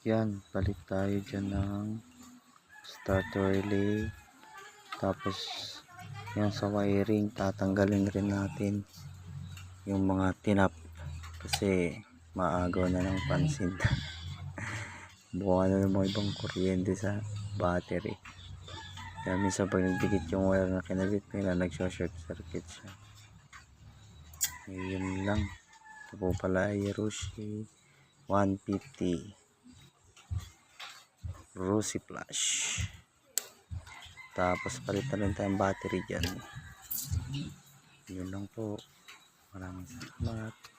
Yan, balik tayo dyan ng starter relay. Tapos yan sa wiring, tatanggalin rin natin yung mga tinap kasi maagaw na ng pansin. Buka na ng mga ibang kuryente sa battery. Kaya minsan pag nagdikit yung wire na kinabit nila, nagsho-short circuit siya. Yun lang. Ito po pala ay Rushi 150 Rusi Flash. Tapos palitan rin tayong battery dyan. Yun lang po. Maraming salamat.